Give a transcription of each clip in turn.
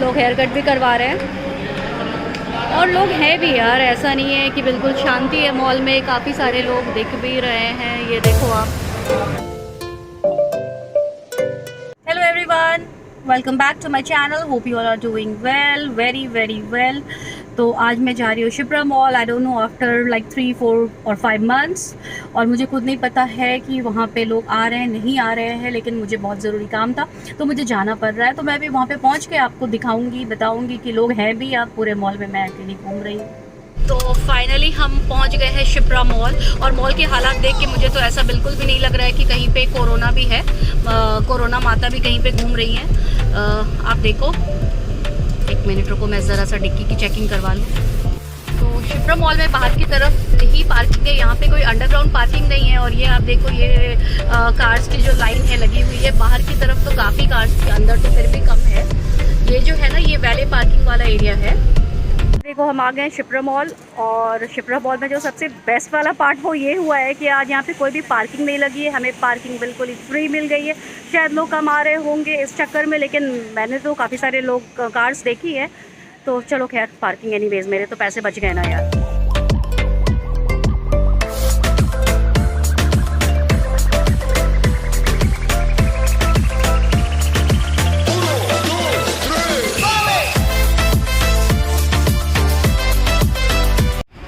लोग hair cut भी करवा रहे हैं और लोग हैं भी यार, ऐसा नहीं है कि बिल्कुल शांति है मॉल में, काफ़ी सारे लोग दिख भी रहे हैं। ये देखो आप। Hello everyone, welcome back to my channel. Hope you all are doing well, very very well. तो आज मैं जा रही हूँ Shipra mall. I don't know after like 3, 4 और 5 मंथ्स, और मुझे खुद नहीं पता है कि वहाँ पे लोग आ रहे हैं नहीं आ रहे हैं, लेकिन मुझे बहुत ज़रूरी काम था तो मुझे जाना पड़ रहा है। तो मैं भी वहाँ पे पहुँच के आपको दिखाऊंगी, बताऊंगी कि लोग हैं भी आप पूरे मॉल में, मैं अकेली घूम रही हूँ। तो फाइनली हम पहुंच गए हैं शिप्रा मॉल, और मॉल के हालात देख के मुझे तो ऐसा बिल्कुल भी नहीं लग रहा है कि कहीं पे कोरोना भी है। कोरोना माता भी कहीं पे घूम रही हैं। आप देखो, एक मिनट रुको, मैं ज़रा सा डिक्की की चेकिंग करवा लूँ। तो शिप्रा मॉल में बाहर की तरफ ही पार्किंग है, यहाँ पे कोई अंडरग्राउंड पार्किंग नहीं है। और ये आप देखो, ये कार्स की जो लाइन है लगी हुई है बाहर की तरफ, तो काफ़ी कार्स के अंदर तो फिर भी कम है। ये जो है ना, ये वैले पार्किंग वाला एरिया है। देखो हम आ गए हैं शिप्रा मॉल, और शिप्रा मॉल में जो सबसे बेस्ट वाला पार्ट वो ये हुआ है कि आज यहाँ पे कोई भी पार्किंग नहीं लगी है, हमें पार्किंग बिल्कुल ही फ्री मिल गई है। शायद लोग कम आ रहे होंगे इस चक्कर में, लेकिन मैंने तो काफ़ी सारे लोग कार्स देखी है। तो चलो खैर, पार्किंग एनीवेज, मेरे तो पैसे बच गए ना यार।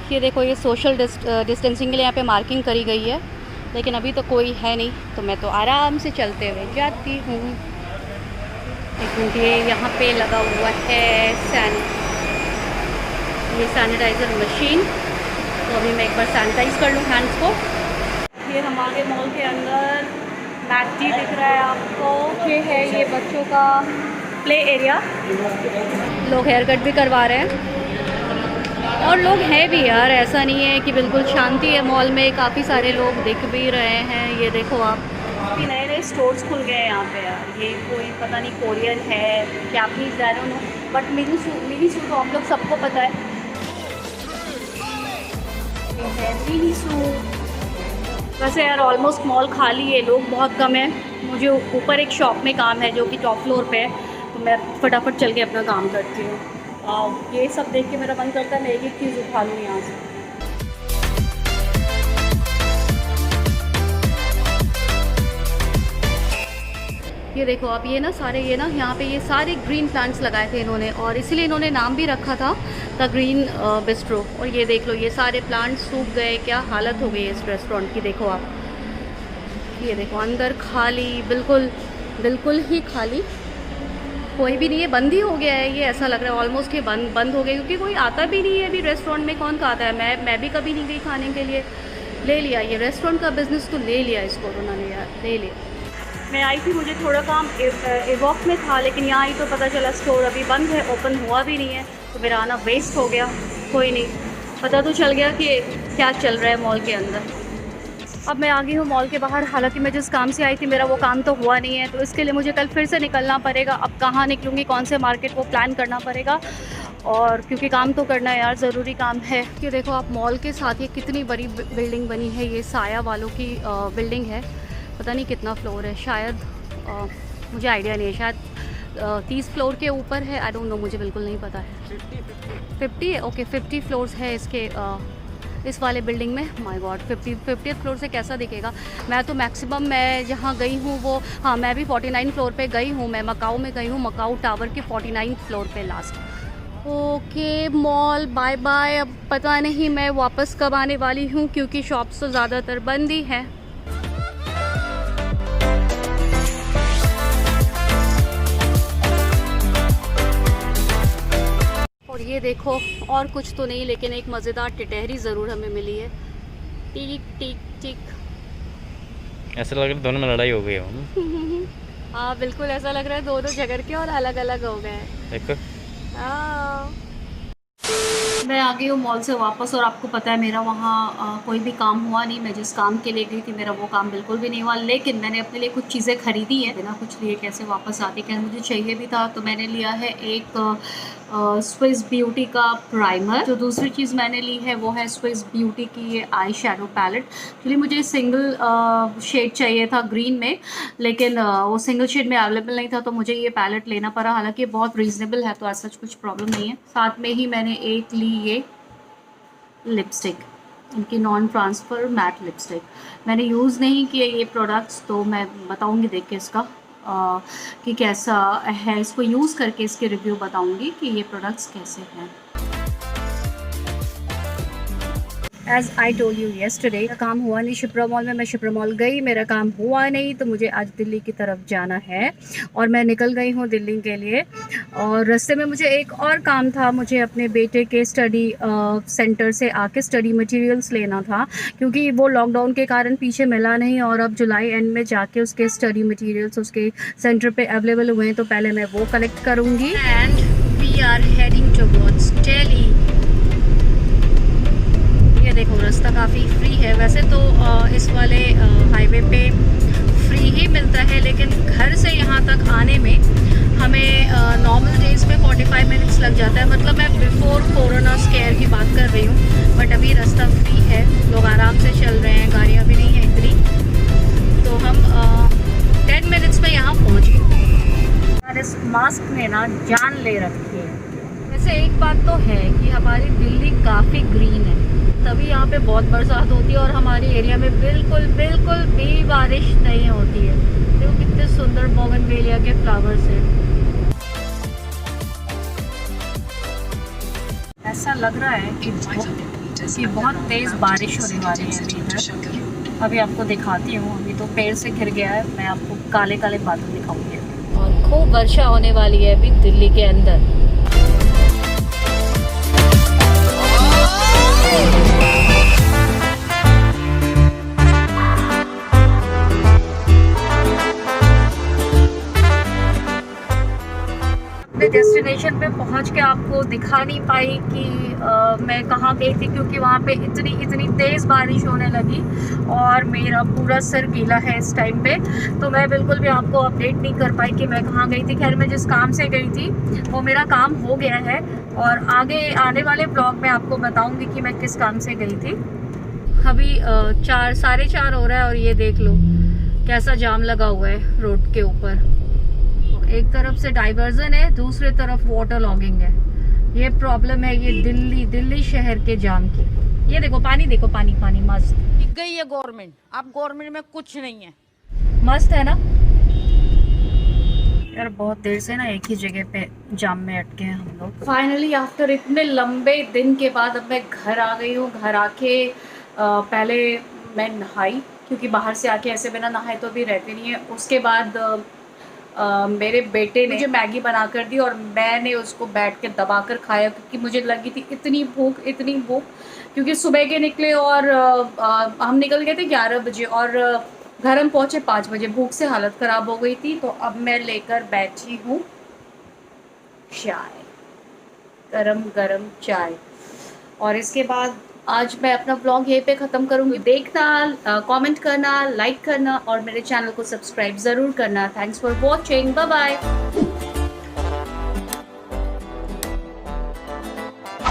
ये देखो, ये सोशल डिस्टेंसिंग के लिए यहाँ पे मार्किंग करी गई है, लेकिन अभी तो कोई है नहीं, तो मैं तो आराम से चलते हुए जाती हूँ। एक मिनट, ये यहाँ पे लगा हुआ है ये सैनिटाइज़र मशीन, तो अभी मैं एक बार सैनिटाइज़ कर लूँ हैंड्स को। ये हमारे मॉल के अंदर मैटी दिख रहा है आपको, ये है ये बच्चों का प्ले एरिया। लोग हेयर कट भी करवा रहे हैं और लोग हैं भी यार, ऐसा नहीं है कि बिल्कुल शांति है मॉल में, काफ़ी सारे लोग दिख भी रहे हैं। ये देखो आप, काफ़ी नए नए स्टोर्स खुल गए हैं यहाँ पे यार। ये कोई पता नहीं कोरियन है क्या, please I don't know, but मिनी सू तो आप लोग सबको पता है। ये है मिनी सू। वैसे यार ऑलमोस्ट मॉल खाली है, लोग बहुत कम है। मुझे ऊपर एक शॉप में काम है जो कि टॉप फ्लोर पे है, तो मैं फटाफट चल के अपना काम करती हूँ। ये सब देख के मेरा मन करता है मैं एक एक चीज़ उठा लूँ यहाँ से। ये देखो आप, ये ना सारे, ये ना यहाँ पे ये सारे ग्रीन प्लांट्स लगाए थे इन्होंने, और इसीलिए इन्होंने नाम भी रखा था द ग्रीन बिस्ट्रो। और ये देख लो, ये सारे प्लांट्स सूख गए, क्या हालत हो गई है इस रेस्टोरेंट की। देखो आप, ये देखो अंदर खाली, बिल्कुल बिल्कुल ही खाली, कोई भी नहीं है, बंद ही हो गया है। ये ऐसा लग रहा है ऑलमोस्ट ये बंद हो गया, क्योंकि कोई आता भी नहीं है अभी रेस्टोरेंट में। कौन खाता है? मैं भी कभी नहीं गई खाने के लिए। ले लिया ये रेस्टोरेंट का बिज़नेस, तो ले लिया इसको उन्होंने यार, ले लिया। मैं आई थी, मुझे थोड़ा काम एवॉक में था, लेकिन यहाँ आई तो पता चला स्टोर अभी बंद है, ओपन हुआ भी नहीं है, तो मेरा आना वेस्ट हो गया। कोई नहीं, पता तो चल गया कि क्या चल रहा है मॉल के अंदर। अब मैं आ गई हूँ मॉल के बाहर, हालांकि मैं जिस काम से आई थी मेरा वो काम तो हुआ नहीं है, तो इसके लिए मुझे कल फिर से निकलना पड़ेगा। अब कहाँ निकलूँगी, कौन से मार्केट, वो प्लान करना पड़ेगा, और क्योंकि काम तो करना है यार, ज़रूरी काम है। कि देखो आप, मॉल के साथ ये कितनी बड़ी बिल्डिंग बनी है, ये साया वालों की बिल्डिंग है। पता नहीं कितना फ्लोर है, शायद मुझे आइडिया नहीं है, शायद 30 फ्लोर के ऊपर है, आई डोंट नो, मुझे बिल्कुल नहीं पता है। 50 है, ओके, 50 फ्लोर्स है इसके इस वाले बिल्डिंग में। माय गॉड, 50th फ्लोर से कैसा दिखेगा। मैं तो मैक्सिमम, मैं जहाँ गई हूँ वो, हाँ, मैं भी 49 फ्लोर पे गई हूँ। मैं मकाऊ में गई हूँ, मकाऊ टावर के 49 फ्लोर पे last. Okay mall, bye bye. अब पता नहीं मैं वापस कब आने वाली हूँ, क्योंकि शॉप्स तो ज़्यादातर बंद ही हैं। और ये देखो, और कुछ तो नहीं, लेकिन एक मज़ेदार टिटहरी ज़रूर हमें मिली है। टिक टिक टिक। ऐसा लग रहा है दोनों में लड़ाई हो गई है। हाँ बिल्कुल, ऐसा लग रहा है दोनों झगड़ के और अलग अलग हो गए हैं। देखो। हाँ। मैं आ गई हूँ मॉल से वापस और आपको पता है मेरा वहाँ कोई भी काम हुआ नहीं। मैं जिस काम के लिए गई थी मेरा वो काम बिल्कुल भी नहीं हुआ, लेकिन मैंने अपने लिए कुछ चीज़ें खरीदी हैं। बिना कुछ लिए कैसे वापस आती, क्या मुझे चाहिए भी था। तो मैंने लिया है एक स्विस ब्यूटी का प्राइमर। जो दूसरी चीज़ मैंने ली है वो है स्विस ब्यूटी की ये आई शेडो पैलेट। एक्चुअली मुझे सिंगल शेड चाहिए था ग्रीन में, लेकिन वो सिंगल शेड में अवेलेबल नहीं था, तो मुझे ये पैलेट लेना पड़ा। हालांकि बहुत रीज़नेबल है तो ऐसा कुछ प्रॉब्लम नहीं है। साथ में ही मैंने एक ली ये लिपस्टिक, इनकी नॉन ट्रांसफ़र मैट लिपस्टिक। मैंने यूज़ नहीं किए ये प्रोडक्ट्स, तो मैं बताऊंगी देख के इसका कि कैसा है। इसको यूज़ करके इसके रिव्यू बताऊंगी कि ये प्रोडक्ट्स कैसे हैं। As I told you yesterday, मेरा काम हुआ नहीं शिप्रा मॉल में। मैं शिप्रा मॉल गई, मेरा काम हुआ नहीं, तो मुझे आज दिल्ली की तरफ जाना है और मैं निकल गई हूँ दिल्ली के लिए। और रास्ते में मुझे एक और काम था, मुझे अपने बेटे के स्टडी सेंटर से आके स्टडी मटेरियल्स लेना था, क्योंकि वो लॉकडाउन के कारण पीछे मिला नहीं और अब जुलाई एंड में जाके उसके स्टडी मटेरियल्स उसके सेंटर पे अवेलेबल हुए हैं, तो पहले मैं वो कलेक्ट करूँगी। And we are heading towards Delhi. ये देखो रास्ता काफ़ी फ्री है। वैसे तो इस वाले हाईवे पे फ्री ही मिलता है, लेकिन घर से यहाँ तक आने में हमें नॉर्मल डेज़ पे 45 मिनट्स लग जाता है। मतलब मैं बिफोर कोरोना स्केयर की बात कर रही हूँ, बट अभी रास्ता फ्री है, लोग आराम से चल रहे हैं, गाड़ियाँ भी नहीं हैं इतनी। तो हम 10 मिनट्स में यहाँ पहुँच गए। इस मास्क ने ना जान ले रखी है। वैसे एक बात तो है कि हमारी दिल्ली काफ़ी ग्रीन है, तभी यहाँ पे बहुत बरसात होती है और हमारे एरिया में बिल्कुल भी बारिश नहीं होती है। देखो कितने सुंदर बोगनवेलिया के फ्लावर्स हैं। ऐसा लग रहा है कि बहुत तेज़ बारिश होने वाली है इधर। अभी आपको दिखाती हूँ, अभी तो पेड़ से घिर गया है, मैं आपको काले काले बादल दिखाऊंगी और खूब वर्षा होने वाली है अभी दिल्ली के अंदर। डेस्टिनेशन पे पहुंच के आपको दिखा नहीं पाई कि मैं कहाँ गई थी, क्योंकि वहाँ पे इतनी तेज़ बारिश होने लगी और मेरा पूरा सर गीला है इस टाइम पे, तो मैं बिल्कुल भी आपको अपडेट नहीं कर पाई कि मैं कहाँ गई थी। खैर मैं जिस काम से गई थी वो मेरा काम हो गया है और आगे आने वाले ब्लॉग में आपको बताऊँगी कि मैं किस काम से गई थी। अभी 4:30 हो रहा है और ये देख लो कैसा जाम लगा हुआ है रोड के ऊपर। एक तरफ से डाइवर्जन है, दूसरी तरफ वाटर लॉगिंग है। ये प्रॉब्लम है ये दिल्ली शहर के जाम की। ये देखो पानी, देखो पानी मस्त गई है गवर्नमेंट। अब गवर्नमेंट में कुछ नहीं है, मस्त है ना यार। बहुत देर से ना एक ही जगह पे जाम में अटके हैं हम लोग। फाइनली आफ्टर इतने लंबे दिन के बाद अब मैं घर आ गई हूँ। घर आके पहले मैं नहाई, क्योंकि बाहर से आके ऐसे बिना नहाए तो भी रहते नहीं है। उसके बाद मेरे बेटे ने मुझे मैगी बना कर दी और मैंने उसको बैठ के दबा कर खाया, क्योंकि मुझे लगी थी इतनी भूख, क्योंकि सुबह के निकले और हम निकल गए थे 11 बजे और घर हम पहुँचे 5 बजे। भूख से हालत ख़राब हो गई थी। तो अब मैं लेकर बैठी हूँ चाय, गरम चाय। और इसके बाद आज मैं अपना ब्लॉग यहीं पे ख़त्म करूँगी। देखना, कमेंट करना, लाइक करना और मेरे चैनल को सब्सक्राइब ज़रूर करना। Thanks for watching, bye bye.